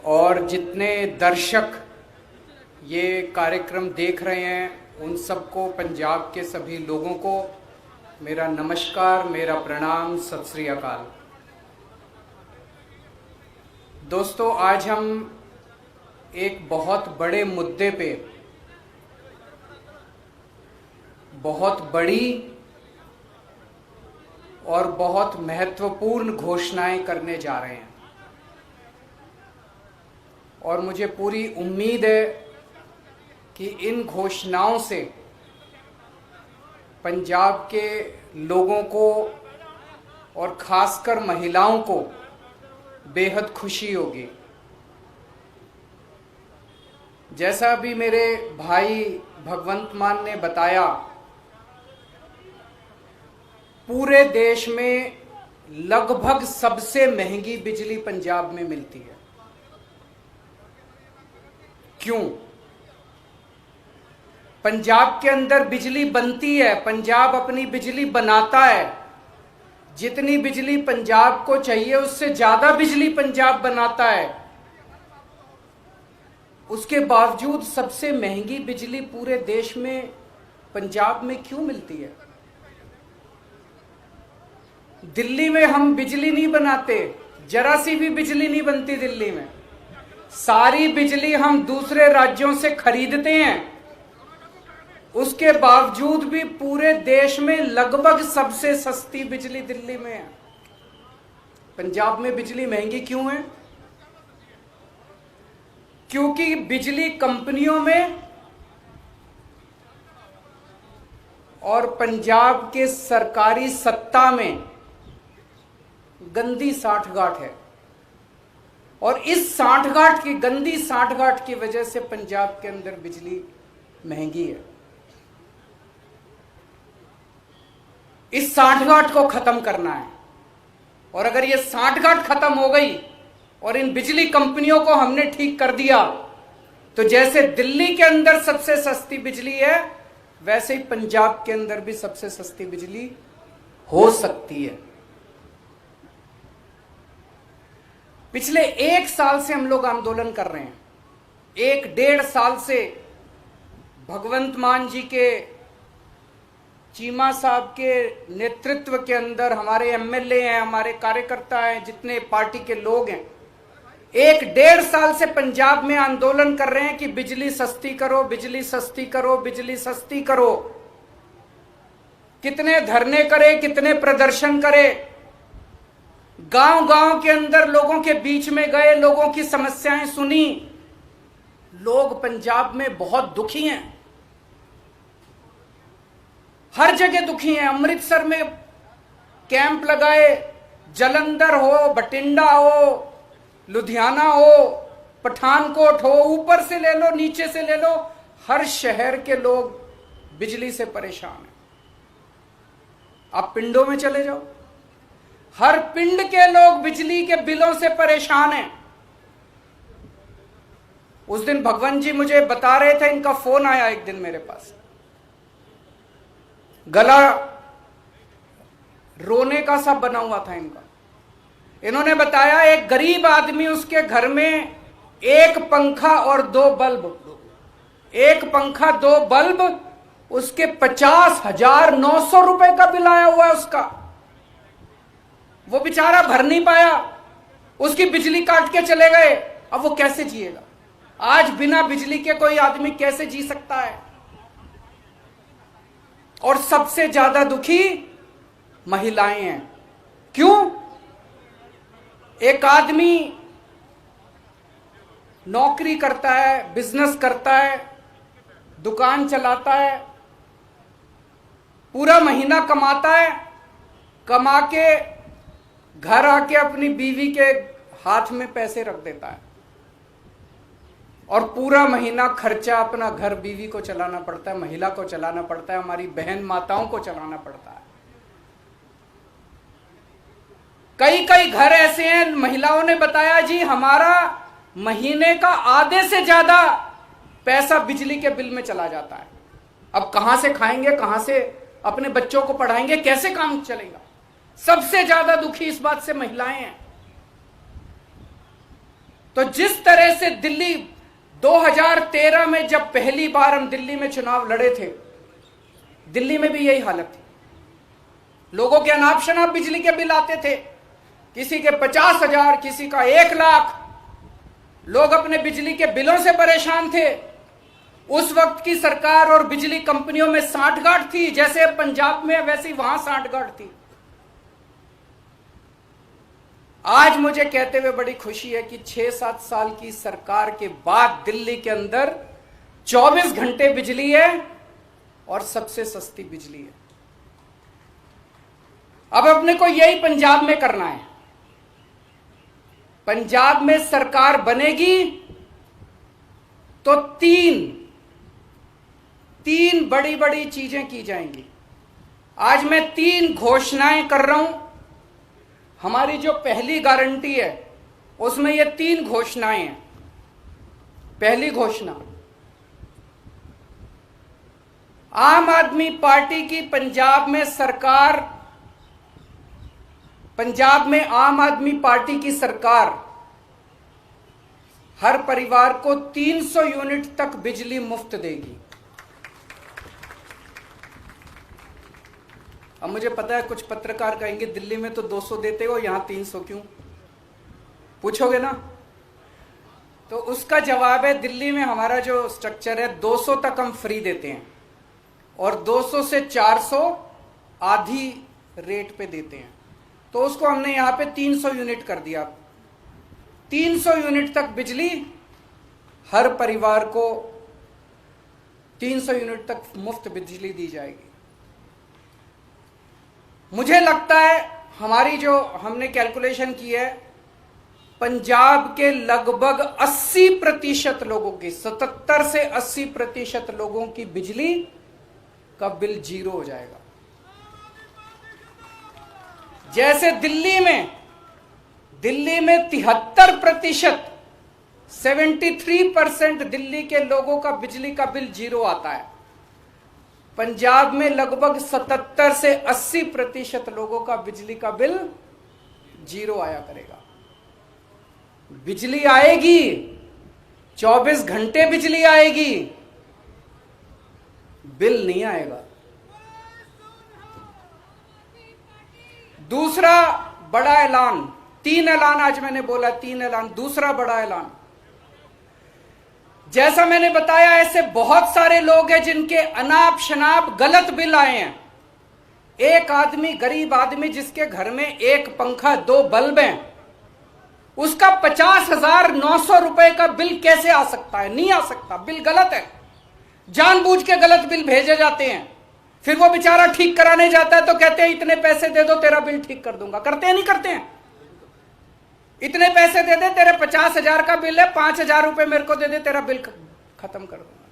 और जितने दर्शक ये कार्यक्रम देख रहे हैं उन सबको, पंजाब के सभी लोगों को मेरा नमस्कार, मेरा प्रणाम, सत श्री अकाल। दोस्तों, आज हम एक बहुत बड़े मुद्दे पे बहुत बड़ी और बहुत महत्वपूर्ण घोषणाएं करने जा रहे हैं और मुझे पूरी उम्मीद है कि इन घोषणाओं से पंजाब के लोगों को और खासकर महिलाओं को बेहद खुशी होगी। जैसा अभी मेरे भाई भगवंत मान ने बताया, पूरे देश में लगभग सबसे महंगी बिजली पंजाब में मिलती है। क्यों? पंजाब के अंदर बिजली बनती है, पंजाब अपनी बिजली बनाता है। जितनी बिजली पंजाब को चाहिए उससे ज्यादा बिजली पंजाब बनाता है। उसके बावजूद सबसे महंगी बिजली पूरे देश में पंजाब में क्यों मिलती है? दिल्ली में हम बिजली नहीं बनाते, जरा सी भी बिजली नहीं बनती दिल्ली में। सारी बिजली हम दूसरे राज्यों से खरीदते हैं। उसके बावजूद भी पूरे देश में लगभग सबसे सस्ती बिजली दिल्ली में है। पंजाब में बिजली महंगी क्यों है? क्योंकि बिजली कंपनियों में और पंजाब के सरकारी सत्ता में गंदी साठगांठ है और इस साठगांठ की, गंदी साठगांठ की वजह से पंजाब के अंदर बिजली महंगी है। इस साठगांठ को खत्म करना है और अगर ये साठगांठ खत्म हो गई और इन बिजली कंपनियों को हमने ठीक कर दिया तो जैसे दिल्ली के अंदर सबसे सस्ती बिजली है, वैसे ही पंजाब के अंदर भी सबसे सस्ती बिजली हो सकती है। पिछले 1 साल से हम लोग आंदोलन कर रहे हैं। 1-1.5 साल से भगवंत मान जी के, चीमा साहब के नेतृत्व के अंदर हमारे एमएलए हैं, हमारे कार्यकर्ता हैं, जितने पार्टी के लोग हैं, 1-1.5 साल से पंजाब में आंदोलन कर रहे हैं कि बिजली सस्ती करो, बिजली सस्ती करो, बिजली सस्ती करो। कितने धरने करे, कितने प्रदर्शन करे, गांव-गांव के अंदर लोगों के बीच में गए, लोगों की समस्याएं सुनी। लोग पंजाब में बहुत दुखी हैं, हर जगह दुखी हैं। अमृतसर में कैंप लगाए, जलंधर हो, बठिंडा हो, लुधियाना हो, पठानकोट हो, ऊपर से ले लो, नीचे से ले लो, हर शहर के लोग बिजली से परेशान हैं। आप पिंडों में चले जाओ, हर पिंड के लोग बिजली के बिलों से परेशान हैं। उस दिन भगवंत जी मुझे बता रहे थे, इनका फोन आया एक दिन मेरे पास, गला रोने का सा बना हुआ था इनका। इन्होंने बताया एक गरीब आदमी, उसके घर में 1 पंखा और 2 बल्ब, 1 पंखा 2 बल्ब, उसके 50,900 रुपए का बिल आया हुआ है उसका। वो बेचारा भर नहीं पाया, उसकी बिजली काट के चले गए। अब वो कैसे जिएगा? आज बिना बिजली के कोई आदमी कैसे जी सकता है? और सबसे ज्यादा दुखी महिलाएं हैं। क्यों? एक आदमी नौकरी करता है, बिजनेस करता है, दुकान चलाता है, पूरा महीना कमाता है, कमा के घर आके अपनी बीवी के हाथ में पैसे रख देता है और पूरा महीना खर्चा अपना घर, बीवी को चलाना पड़ता है, महिला को चलाना पड़ता है, हमारी बहन माताओं को चलाना पड़ता है। कई कई घर ऐसे हैं, महिलाओं ने बताया जी हमारा महीने का आधे से ज्यादा पैसा बिजली के बिल में चला जाता है। अब कहां से खाएंगे, कहां से अपने बच्चों को पढ़ाएंगे, कैसे काम चलेगा? सबसे ज्यादा दुखी इस बात से महिलाएं हैं। तो जिस तरह से दिल्ली 2013 में जब पहली बार हम दिल्ली में चुनाव लड़े थे, दिल्ली में भी यही हालत थी। लोगों के अनाप शनाप बिजली के बिल आते थे, किसी के 50,000, किसी का 1 लाख। लोग अपने बिजली के बिलों से परेशान थे। उस वक्त की सरकार और बिजली कंपनियों में सांठगांठ थी, जैसे पंजाब में वैसे ही वहां सांठगांठ थी। आज मुझे कहते हुए बड़ी खुशी है कि 6-7 साल की सरकार के बाद दिल्ली के अंदर 24 घंटे बिजली है और सबसे सस्ती बिजली है। अब अपने को यही पंजाब में करना है। पंजाब में सरकार बनेगी तो तीन बड़ी बड़ी चीजें की जाएंगी। आज मैं 3 घोषणाएं कर रहा हूं। हमारी जो पहली गारंटी है उसमें ये 3 घोषणाएं हैं। पहली घोषणा, आम आदमी पार्टी की पंजाब में सरकार, पंजाब में आम आदमी पार्टी की सरकार हर परिवार को 300 यूनिट तक बिजली मुफ्त देगी। अब मुझे पता है कुछ पत्रकार कहेंगे दिल्ली में तो 200 देते हो, यहां 300 क्यों, पूछोगे ना? तो उसका जवाब है, दिल्ली में हमारा जो स्ट्रक्चर है 200 तक हम फ्री देते हैं और 200 से 400 आधी रेट पे देते हैं। तो उसको हमने यहां पे 300 यूनिट कर दिया। 300 यूनिट तक बिजली हर परिवार को 300 यूनिट तक मुफ्त बिजली दी जाएगी। मुझे लगता है हमारी जो हमने कैलकुलेशन की है, पंजाब के लगभग 80% लोगों की, 77 से 80% लोगों की बिजली का बिल 0 हो जाएगा। जैसे दिल्ली में 73%, 73% दिल्ली के लोगों का बिजली का बिल 0 आता है, पंजाब में लगभग 77 से 80% लोगों का बिजली का बिल 0 आया करेगा। बिजली आएगी, 24 घंटे बिजली आएगी, बिल नहीं आएगा। दूसरा बड़ा ऐलान, 3 ऐलान आज मैंने बोला, 3 ऐलान। दूसरा बड़ा ऐलान, जैसा मैंने बताया ऐसे बहुत सारे लोग हैं जिनके अनाप शनाप गलत बिल आए हैं। एक आदमी, गरीब आदमी जिसके घर में 1 पंखा 2 बल्ब हैं, उसका 50,900 रुपए का बिल कैसे आ सकता है? नहीं आ सकता, बिल गलत है। जानबूझ के गलत बिल भेजे जाते हैं। फिर वो बेचारा ठीक कराने जाता है तो कहते हैं इतने पैसे दे दो तेरा बिल ठीक कर दूंगा। करते हैं नहीं करते हैं? इतने पैसे दे दे, तेरे 50,000 का बिल है, 5,000 रुपए मेरे को दे दे, तेरा बिल खत्म कर दूंगा।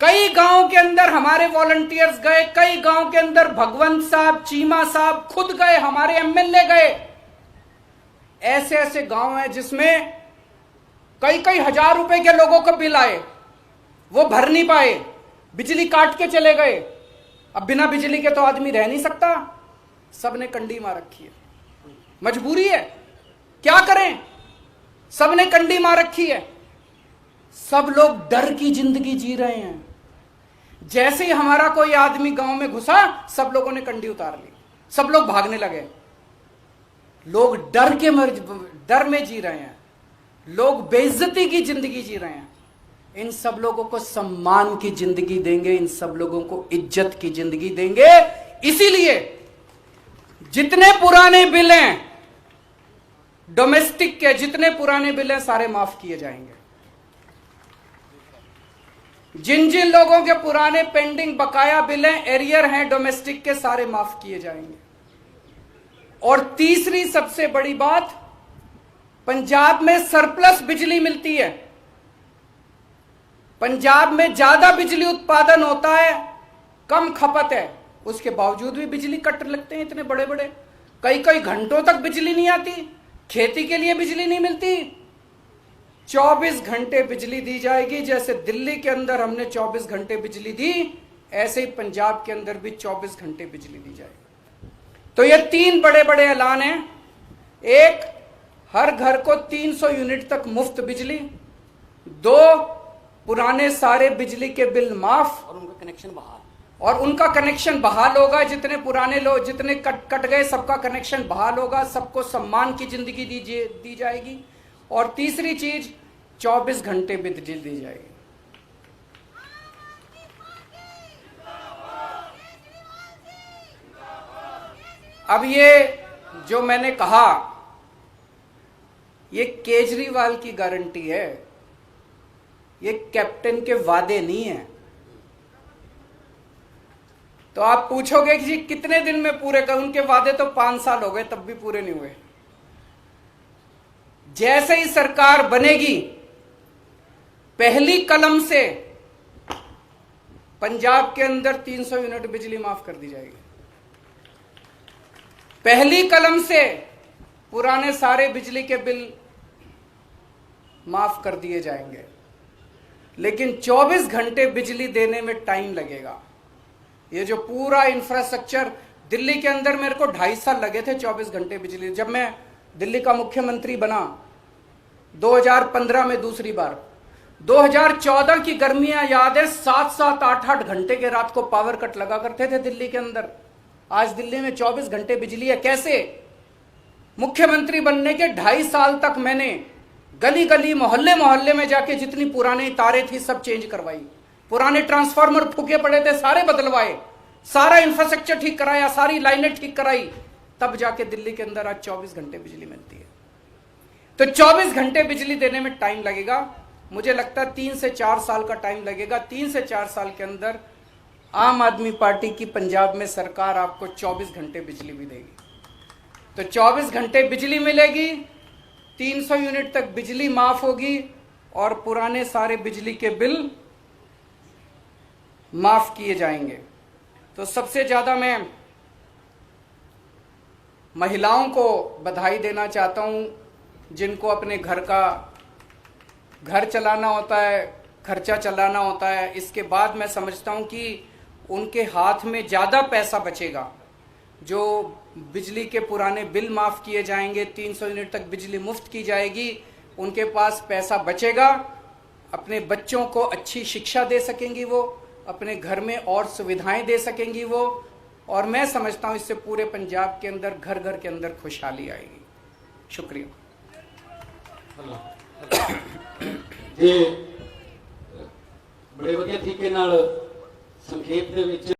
कई गांव के अंदर हमारे वॉलंटियर्स गए, कई गांव के अंदर भगवंत साहब, चीमा साहब खुद गए, हमारे एमएलए गए। ऐसे ऐसे गांव हैं जिसमें कई हजार रुपए के लोगों को बिल आए, वो भर नहीं पाए, बिजली काट के चले गए। अब बिना बिजली के तो आदमी रह नहीं सकता, सबने कंडी मार रखी है, मजबूरी है, क्या करें, सबने कंडी मार रखी है। सब लोग डर की जिंदगी जी रहे हैं। जैसे ही हमारा कोई आदमी गांव में घुसा, सब लोगों ने कंडी उतार ली, सब लोग भागने लगे। लोग डर में जी रहे हैं, लोग बेइज्जती की जिंदगी जी रहे हैं। इन सब लोगों को सम्मान की जिंदगी देंगे, इन सब लोगों को इज्जत की जिंदगी देंगे। इसीलिए जितने पुराने बिल हैं डोमेस्टिक के, जितने पुराने बिल हैं सारे माफ किए जाएंगे। जिन जिन लोगों के पुराने पेंडिंग बकाया बिल हैं, एरियर हैं डोमेस्टिक के, सारे माफ किए जाएंगे। और तीसरी सबसे बड़ी बात, पंजाब में सरप्लस बिजली मिलती है। पंजाब में ज्यादा बिजली उत्पादन होता है, कम खपत है, उसके बावजूद भी बिजली कट लगते हैं इतने बड़े बड़े। कई घंटों तक बिजली नहीं आती, खेती के लिए बिजली नहीं मिलती। 24 घंटे बिजली दी जाएगी। जैसे दिल्ली के अंदर हमने 24 घंटे बिजली दी, ऐसे ही पंजाब के अंदर भी 24 घंटे बिजली दी जाएगी। तो ये 3 बड़े बड़े ऐलान हैं। एक, हर घर को 300 यूनिट तक मुफ्त बिजली, 2 पुराने सारे बिजली के बिल माफ और उनका कनेक्शन बहाल। और उनका कनेक्शन बहाल होगा। जितने पुराने लोग जितने कट गए सबका कनेक्शन बहाल होगा। सबको सम्मान की जिंदगी दी जाएगी। और तीसरी चीज 24 घंटे बिजली दी जाएगी। अब ये जो मैंने कहा ये केजरीवाल की गारंटी है, ये कैप्टन के वादे नहीं है। तो आप पूछोगे कि जी कितने दिन में पूरे कर, उनके वादे तो 5 साल हो गए तब भी पूरे नहीं हुए। जैसे ही सरकार बनेगी पहली कलम से पंजाब के अंदर 300 यूनिट बिजली माफ कर दी जाएगी। पहली कलम से पुराने सारे बिजली के बिल माफ कर दिए जाएंगे। लेकिन 24 घंटे बिजली देने में टाइम लगेगा। ये जो पूरा इंफ्रास्ट्रक्चर दिल्ली के अंदर मेरे को 2.5 साल लगे थे 24 घंटे बिजली। जब मैं दिल्ली का मुख्यमंत्री बना 2015 में दूसरी बार, 2014 की गर्मियां याद है, 7-7 8-8 घंटे के रात को पावर कट लगा करते थे दिल्ली के अंदर। आज दिल्ली में 24 घंटे बिजली है। कैसे? मुख्यमंत्री बनने के 2.5 साल तक मैंने गली गली मोहल्ले मोहल्ले में जाके जितनी पुरानी तारें थी सब चेंज करवाई, पुराने ट्रांसफार्मर फूके पड़े थे सारे बदलवाए, सारा इंफ्रास्ट्रक्चर ठीक कराया, सारी लाइनें ठीक कराई, तब जाके दिल्ली के अंदर आज 24 घंटे बिजली मिलती है। तो 24 घंटे बिजली देने में टाइम लगेगा। मुझे लगता है 3 से 4 साल का टाइम लगेगा। 3 से 4 साल के अंदर आम आदमी पार्टी की पंजाब में सरकार आपको 24 घंटे बिजली भी देगी। तो 24 घंटे बिजली मिलेगी, 300 यूनिट तक बिजली माफ होगी और पुराने सारे बिजली के बिल माफ किए जाएंगे। तो सबसे ज्यादा मैं महिलाओं को बधाई देना चाहता हूं, जिनको अपने घर चलाना होता है, खर्चा चलाना होता है। इसके बाद मैं समझता हूं कि उनके हाथ में ज्यादा पैसा बचेगा। जो बिजली के पुराने बिल माफ किए जाएंगे, 300 यूनिट तक बिजली मुफ्त की जाएगी, उनके पास पैसा बचेगा। अपने बच्चों को अच्छी शिक्षा दे सकेंगी वो, अपने घर में और सुविधाएं दे सकेंगी वो, और मैं समझता हूं इससे पूरे पंजाब के अंदर घर घर के अंदर खुशहाली आएगी। शुक्रिया जी। बड़े वधिया तरीके नाल संक्षेप दे विच